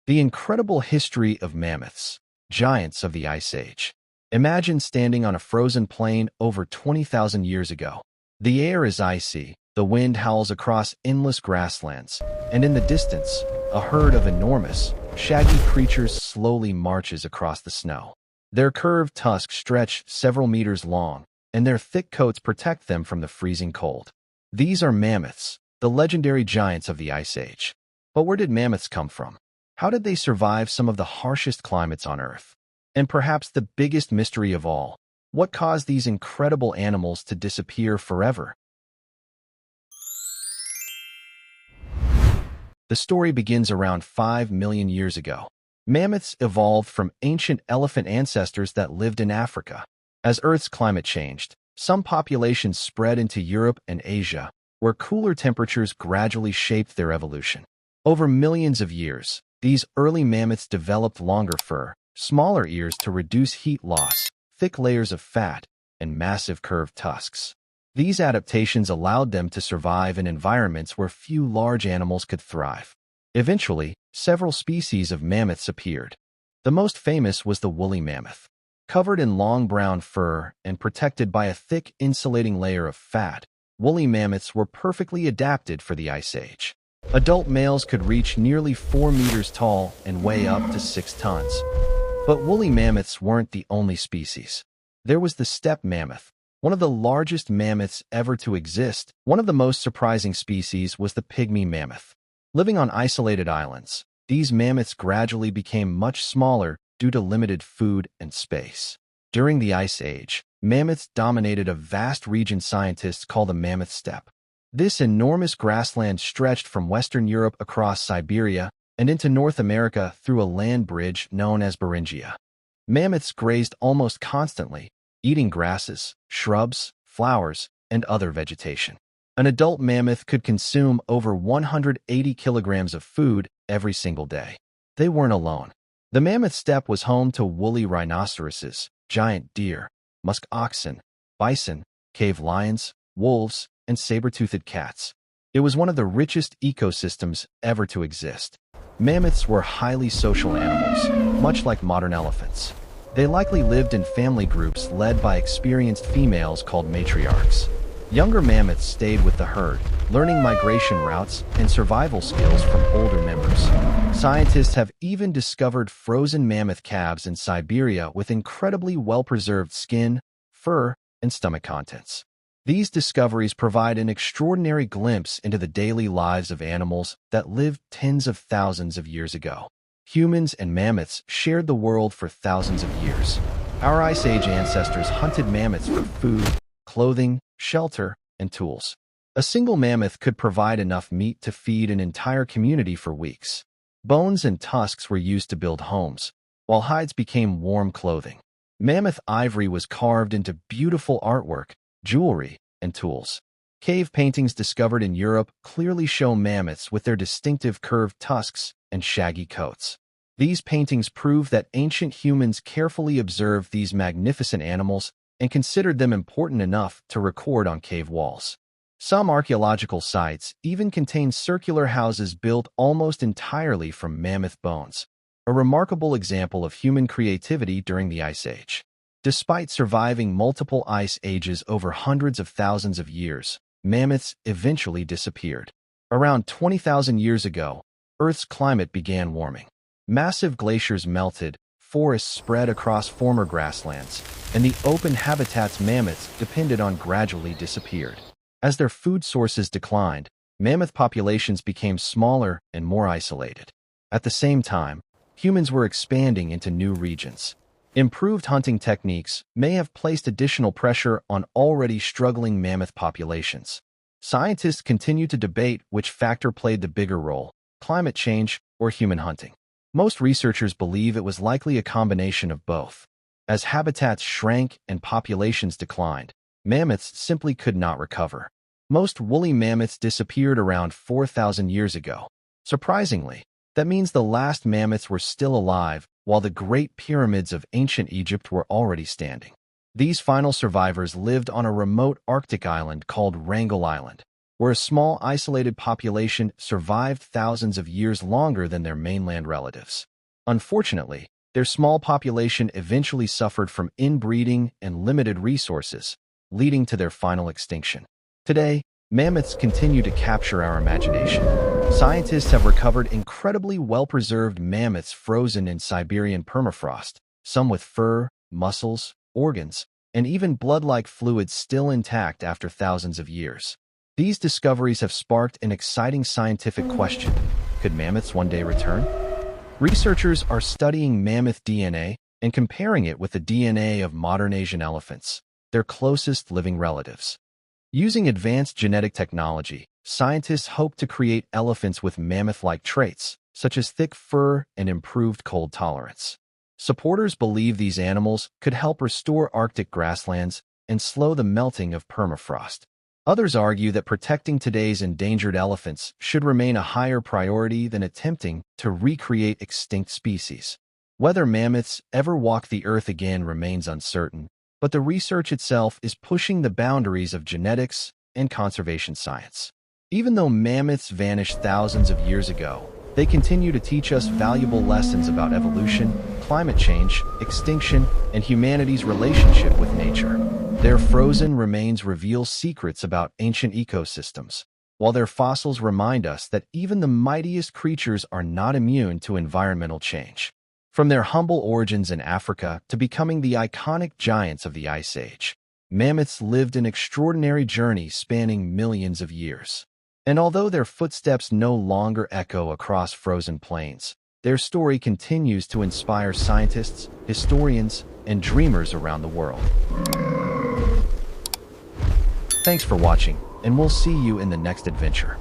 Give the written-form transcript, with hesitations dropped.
The incredible history of mammoths, giants of the Ice Age. Imagine standing on a frozen plain over 20,000 years ago. The air is icy, the wind howls across endless grasslands, and in the distance, a herd of enormous, shaggy creatures slowly marches across the snow. Their curved tusks stretch several meters long, and their thick coats protect them from the freezing cold. These are mammoths, the legendary giants of the Ice Age. But where did mammoths come from? How did they survive some of the harshest climates on Earth? And perhaps the biggest mystery of all, what caused these incredible animals to disappear forever? The story begins around 5 million years ago. Mammoths evolved from ancient elephant ancestors that lived in Africa. As Earth's climate changed, some populations spread into Europe and Asia, where cooler temperatures gradually shaped their evolution. Over millions of years, these early mammoths developed longer fur, smaller ears to reduce heat loss, thick layers of fat, and massive curved tusks. These adaptations allowed them to survive in environments where few large animals could thrive. Eventually, several species of mammoths appeared. The most famous was the woolly mammoth. Covered in long brown fur and protected by a thick insulating layer of fat, woolly mammoths were perfectly adapted for the Ice Age. Adult males could reach nearly 4 meters tall and weigh up to 6 tons. But woolly mammoths weren't the only species. There was the steppe mammoth, one of the largest mammoths ever to exist. One of the most surprising species was the pygmy mammoth. Living on isolated islands, these mammoths gradually became much smaller due to limited food and space. During the Ice Age, mammoths dominated a vast region scientists call the Mammoth Steppe. This enormous grassland stretched from Western Europe across Siberia and into North America through a land bridge known as Beringia. Mammoths grazed almost constantly, eating grasses, shrubs, flowers, and other vegetation. An adult mammoth could consume over 180 kilograms of food every single day. They weren't alone. The Mammoth Steppe was home to woolly rhinoceroses, giant deer, musk oxen, bison, cave lions, wolves, and saber-toothed cats. It was one of the richest ecosystems ever to exist. Mammoths were highly social animals, much like modern elephants. They likely lived in family groups led by experienced females called matriarchs. Younger mammoths stayed with the herd, learning migration routes and survival skills from older members. Scientists have even discovered frozen mammoth calves in Siberia with incredibly well-preserved skin, fur, and stomach contents. These discoveries provide an extraordinary glimpse into the daily lives of animals that lived tens of thousands of years ago. Humans and mammoths shared the world for thousands of years. Our Ice Age ancestors hunted mammoths for food, clothing, shelter, and tools. A single mammoth could provide enough meat to feed an entire community for weeks. Bones and tusks were used to build homes, while hides became warm clothing. Mammoth ivory was carved into beautiful artwork, jewelry, and tools. Cave paintings discovered in Europe clearly show mammoths with their distinctive curved tusks and shaggy coats. These paintings prove that ancient humans carefully observed these magnificent animals and considered them important enough to record on cave walls. Some archaeological sites even contain circular houses built almost entirely from mammoth bones, a remarkable example of human creativity during the Ice Age. Despite surviving multiple ice ages over hundreds of thousands of years, mammoths eventually disappeared. Around 20,000 years ago, Earth's climate began warming. Massive glaciers melted, forests spread across former grasslands, and the open habitats mammoths depended on gradually disappeared. As their food sources declined, mammoth populations became smaller and more isolated. At the same time, humans were expanding into new regions. Improved hunting techniques may have placed additional pressure on already struggling mammoth populations. Scientists continue to debate which factor played the bigger role, climate change or human hunting. Most researchers believe it was likely a combination of both. As habitats shrank and populations declined, mammoths simply could not recover. Most woolly mammoths disappeared around 4,000 years ago. Surprisingly, that means the last mammoths were still alive while the Great Pyramids of ancient Egypt were already standing. These final survivors lived on a remote Arctic island called Wrangel Island. where a small isolated population survived thousands of years longer than their mainland relatives. Unfortunately, their small population eventually suffered from inbreeding and limited resources, leading to their final extinction. Today, mammoths continue to capture our imagination. Scientists have recovered incredibly well-preserved mammoths frozen in Siberian permafrost, some with fur, muscles, organs, and even blood-like fluids still intact after thousands of years. These discoveries have sparked an exciting scientific question. Could mammoths one day return? Researchers are studying mammoth DNA and comparing it with the DNA of modern Asian elephants, their closest living relatives. Using advanced genetic technology, scientists hope to create elephants with mammoth-like traits, such as thick fur and improved cold tolerance. Supporters believe these animals could help restore Arctic grasslands and slow the melting of permafrost. Others argue that protecting today's endangered elephants should remain a higher priority than attempting to recreate extinct species. Whether mammoths ever walk the earth again remains uncertain, but the research itself is pushing the boundaries of genetics and conservation science. Even though mammoths vanished thousands of years ago, they continue to teach us valuable lessons about evolution, climate change, extinction, and humanity's relationship with nature. Their frozen remains reveal secrets about ancient ecosystems, while their fossils remind us that even the mightiest creatures are not immune to environmental change. From their humble origins in Africa to becoming the iconic giants of the Ice Age, mammoths lived an extraordinary journey spanning millions of years. And although their footsteps no longer echo across frozen plains, their story continues to inspire scientists, historians, and dreamers around the world. Thanks for watching, and we'll see you in the next adventure.